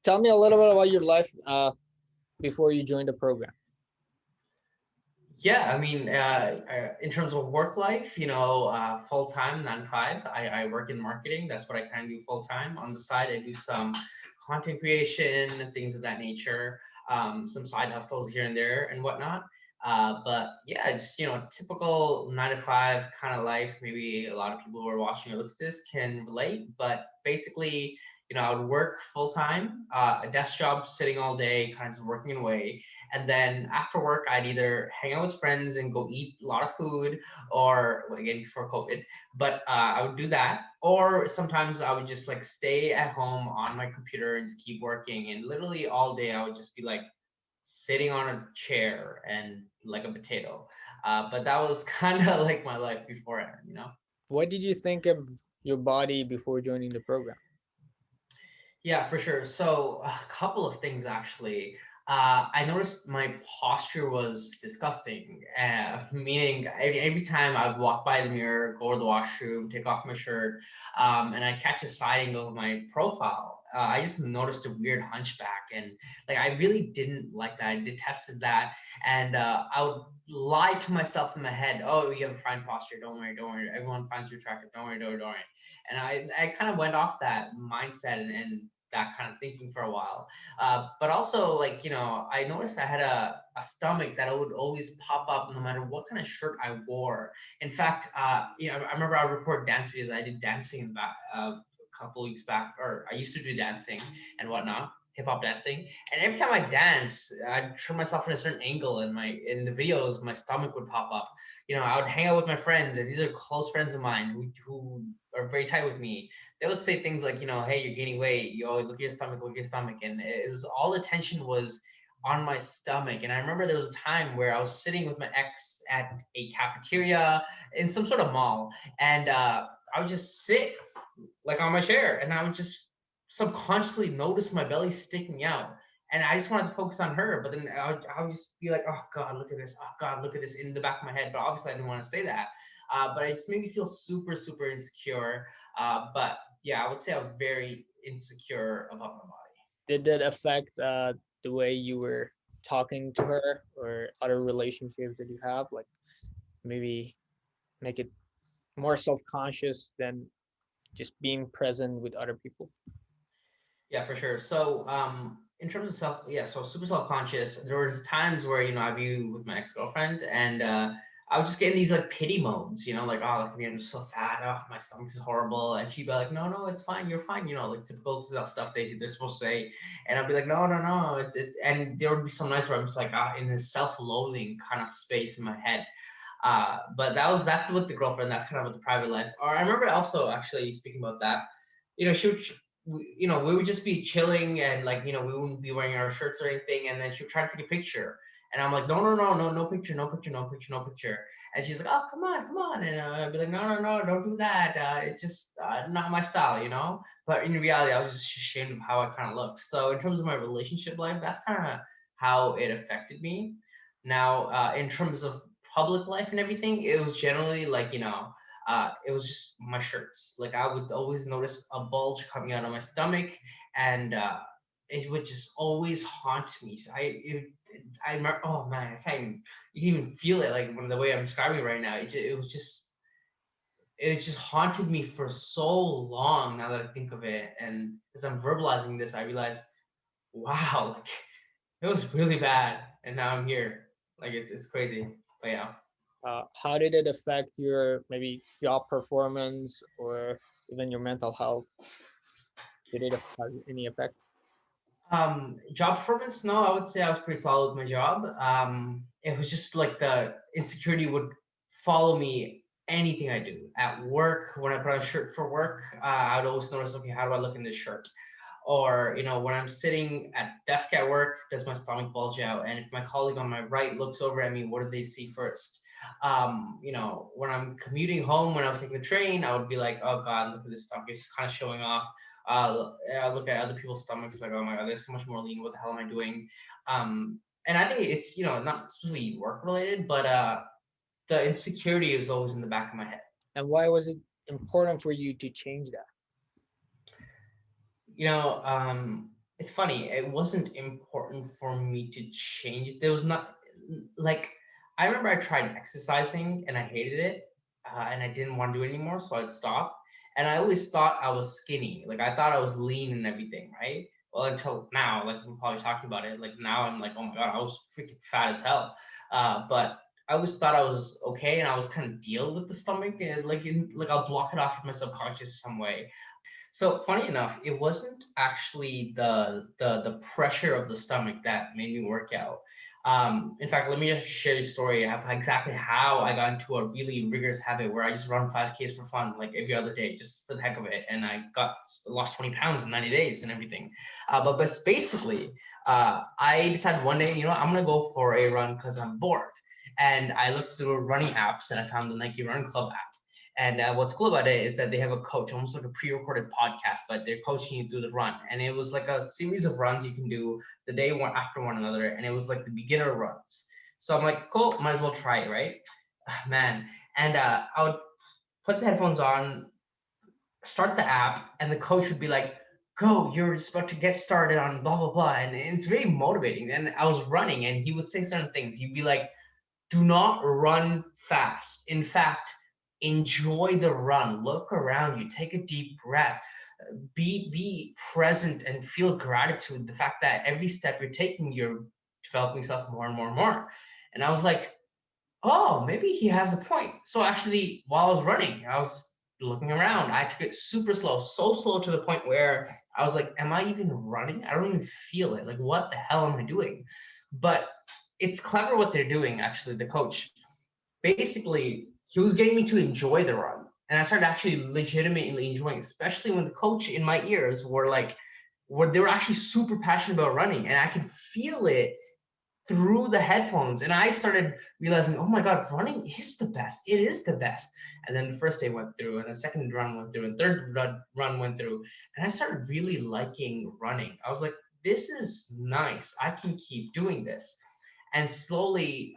tell me a little bit about your life before you joined the program. Yeah, I mean, in terms of work life, full time, 9 to 5. I work in marketing. That's what I kind of do full time. On the side, I do some content creation, things of that nature, some side hustles here and there and whatnot. But yeah, just typical 9 to 5 kind of life. Maybe a lot of people who are watching this can relate. But basically, I would work full time, a desk job, sitting all day, kind of just working away, and then after work, I'd either hang out with friends and go eat a lot of food, or well, again before COVID, but I would do that. Or sometimes I would just like stay at home on my computer and just keep working. And literally all day, I would just be like sitting on a chair and like a potato. But that was kind of like my life beforehand. What did you think of your body before joining the program? Yeah, for sure. So a couple of things actually. I noticed my posture was disgusting, meaning every time I would walk by the mirror, go to the washroom, take off my shirt, and I catch a side angle of my profile. I just noticed a weird hunchback, and like I really didn't like that. I detested that, and I would lie to myself in my head, "Oh, you have a fine posture. Don't worry, don't worry. Everyone finds you attractive. Don't worry, don't worry." And I kind of went off that mindset and that kind of thinking for a while. But also, like, I noticed I had a stomach that would always pop up no matter what kind of shirt I wore. In fact, I remember I would record dance videos. I did dancing back a couple weeks back, or I used to do dancing and whatnot, hip hop dancing. And every time I dance, I'd turn myself in a certain angle, and in the videos, my stomach would pop up. I would hang out with my friends, and these are close friends of mine who are very tight with me. They would say things like, hey, you're gaining weight. Look at your stomach, look at your stomach. And it was all attention was on my stomach. And I remember there was a time where I was sitting with my ex at a cafeteria in some sort of mall. And I would just sit like on my chair, and I would just subconsciously notice my belly sticking out. And I just wanted to focus on her, but then I would just be like, oh God, look at this. Oh God, look at this in the back of my head. But obviously I didn't want to say that. But it just made me feel super, super insecure. But yeah, I would say I was very insecure about my body. Did that affect the way you were talking to her or other relationships that you have? Like maybe make it more self-conscious than just being present with other people? Yeah, for sure. So, in terms of so super self-conscious. There was times where I'd be with my ex-girlfriend, and I would just get in these like pity modes, like, oh, like, I'm just so fat, oh, my stomach is horrible, and she'd be like, no, no, it's fine, you're fine, like typical stuff they're supposed to say, and I'd be like, no, no, no, and there would be some nights where I'm just like in this self-loathing kind of space in my head. But that's with the girlfriend. That's kind of with the private life. Or I remember also actually speaking about that. She would, we would just be chilling, and like we wouldn't be wearing our shirts or anything, and then she would try to take a picture, and I'm like, no, no, no, no, no picture, no picture, no picture, no picture. And she's like, oh, come on, come on, and I'd be like, no, no, no, don't do that. It's just not my style. But in reality, I was just ashamed of how I kind of looked. So in terms of my relationship life, that's kind of how it affected me. Now, in terms of public life and everything, it was generally like, it was just my shirts. Like I would always notice a bulge coming out of my stomach, and it would just always haunt me. So I remember, oh man, I can't even, you can even feel it like the way I'm describing it right now. It just haunted me for so long now that I think of it. And as I'm verbalizing this, I realize, wow, like it was really bad. And now I'm here. Like it's crazy. But yeah. How did it affect your maybe job performance or even your mental health? Did it have any effect? Job performance, no, I would say I was pretty solid with my job. It was just like the insecurity would follow me anything I do. At work, when I put on a shirt for work, I would always notice, okay, how do I look in this shirt? Or, when I'm sitting at desk at work, does my stomach bulge out? And if my colleague on my right looks over at me, what do they see first? When I'm commuting home, when I was taking the train, I would be like, oh God, look at this stomach. It's kind of showing off. I look at other people's stomachs like, oh my God, they're so much more lean. What the hell am I doing? And I think it's, not specifically work related, but the insecurity is always in the back of my head. And why was it important for you to change that? You know, um, it's funny. It wasn't important for me to change it. There was not like I remember I tried exercising and I hated it, and I didn't want to do it anymore, so I'd stop. And I always thought I was skinny. Like I thought I was lean and everything, right? Well, until now, like we're probably talking about it. Like now, I'm like, oh my god, I was freaking fat as hell. But I always thought I was okay, and I was kind of deal with the stomach, and like I'll block it off of my subconscious some way. So funny enough, it wasn't actually the pressure of the stomach that made me work out. In fact, let me just share a story of exactly how I got into a really rigorous habit where I just run 5Ks for fun, like every other day, just for the heck of it. And I lost 20 pounds in 90 days and everything. But basically, I decided one day, I'm gonna go for a run because I'm bored. And I looked through running apps and I found the Nike Run Club app. And what's cool about it is that they have a coach, almost like a pre-recorded podcast, but they're coaching you through the run. And it was like a series of runs you can do the day one after one another, and it was like the beginner runs. So I'm like, cool, might as well try it, right? Man, and I would put the headphones on, start the app, and the coach would be like, go, you're just about to get started on blah blah blah, and it's very motivating. And I was running, and he would say certain things. He'd be like, do not run fast. In fact, enjoy the run. Look around you. Take a deep breath. Be present and feel gratitude. The fact that every step you're taking, you're developing yourself more and more and more. And I was like, oh, maybe he has a point. So actually, while I was running, I was looking around. I took it super slow, so slow to the point where I was like, am I even running? I don't even feel it. Like, what the hell am I doing? But it's clever what they're doing, actually, the coach. Basically, he was getting me to enjoy the run. And I started actually legitimately enjoying, especially when the coach in my ears were like, where they were actually super passionate about running. And I could feel it through the headphones. And I started realizing, oh my God, running is the best. It is the best. And then the first day went through, and the second run went through, and third run went through. And I started really liking running. I was like, this is nice. I can keep doing this. And slowly,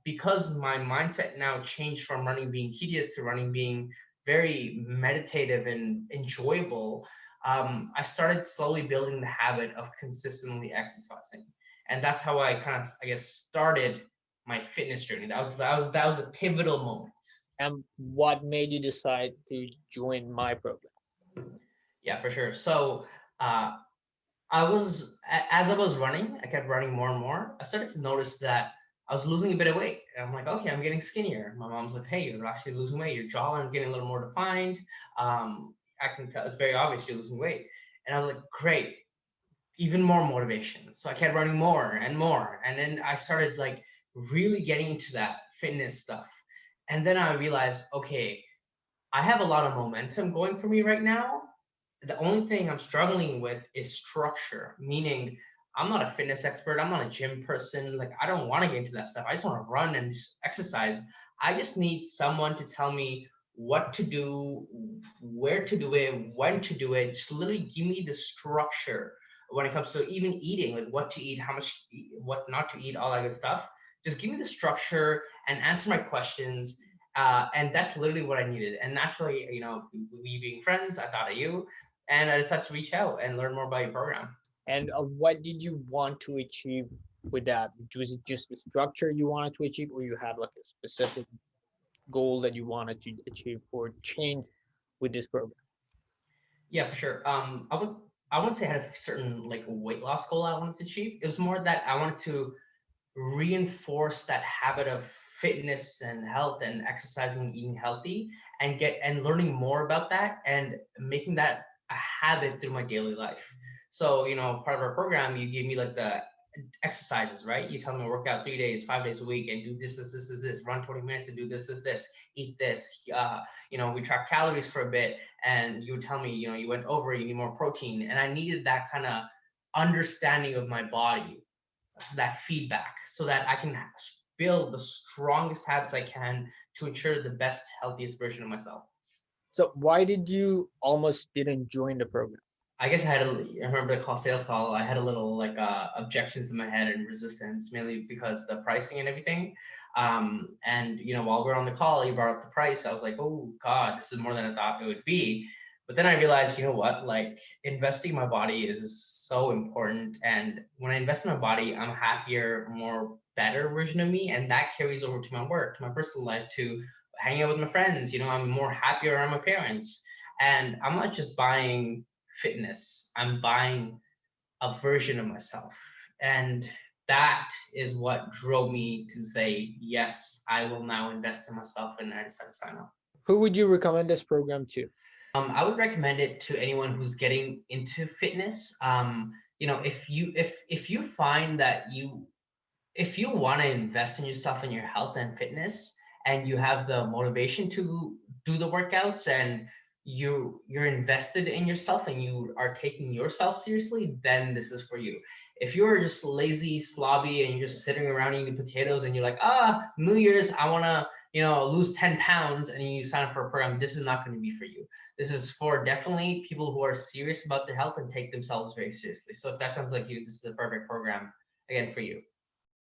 because my mindset now changed from running being tedious to running being very meditative and enjoyable, I started slowly building the habit of consistently exercising. And that's how I kind of, I guess, started my fitness journey. That was the pivotal moment. And what made you decide to join my program? Yeah, for sure. So uh, as I was running, I kept running more and more. I started to notice that I was losing a bit of weight. And I'm like, okay, I'm getting skinnier. My mom's like, hey, you're actually losing weight. Your jawline's getting a little more defined. I can tell it's very obvious you're losing weight. And I was like, great, even more motivation. So I kept running more and more. And then I started like really getting into that fitness stuff. And then I realized, okay, I have a lot of momentum going for me right now. The only thing I'm struggling with is structure, meaning I'm not a fitness expert. I'm not a gym person. Like, I don't want to get into that stuff. I just want to run and just exercise. I just need someone to tell me what to do, where to do it, when to do it. Just literally give me the structure when it comes to even eating, like what to eat, how much, what not to eat, all that good stuff. Just give me the structure and answer my questions, and that's literally what I needed. And naturally, we being friends, I thought of you, and I decided to reach out and learn more about your program. And what did you want to achieve with that? Was it just the structure you wanted to achieve, or you had like a specific goal that you wanted to achieve or change with this program? Yeah, for sure. I wouldn't say I had a certain like weight loss goal I wanted to achieve. It was more that I wanted to reinforce that habit of fitness and health and exercising and eating healthy, and get and learning more about that and making that a habit through my daily life. So, part of our program, you give me like the exercises, right? You tell me to work out 3 days, 5 days a week, and do this, run 20 minutes and do this, eat this. We track calories for a bit, and you would tell me, you went over, you need more protein. And I needed that kind of understanding of my body, that feedback, so that I can build the strongest habits I can to ensure the best, healthiest version of myself. So why did you almost didn't join the program? I guess I remember the sales call. I had a little like objections in my head and resistance, mainly because the pricing and everything. And while we are on the call, you brought up the price. I was like, oh God, this is more than I thought it would be. But then I realized, you know what, like investing in my body is so important. And when I invest in my body, I'm happier, more better version of me. And that carries over to my work, to my personal life, to hanging out with my friends. You know, I'm more happier around my parents. And I'm not just buying fitness, I'm buying a version of myself. And that is what drove me to say, yes, I will now invest in myself. And I decided to sign up. Who would you recommend this program to? I would recommend it to anyone who's getting into fitness. You know, if you find that if you want to invest in yourself and your health and fitness, and you have the motivation to do the workouts, and you're invested in yourself and you are taking yourself seriously, then this is for you. If you're just lazy, slobby, and you're just sitting around eating potatoes and you're like, New Year's, I want to, you know, lose 10 pounds, and you sign up for a program, this is not going to be for you. This is for definitely people who are serious about their health and take themselves very seriously. So if that sounds like you, this is the perfect program again for you.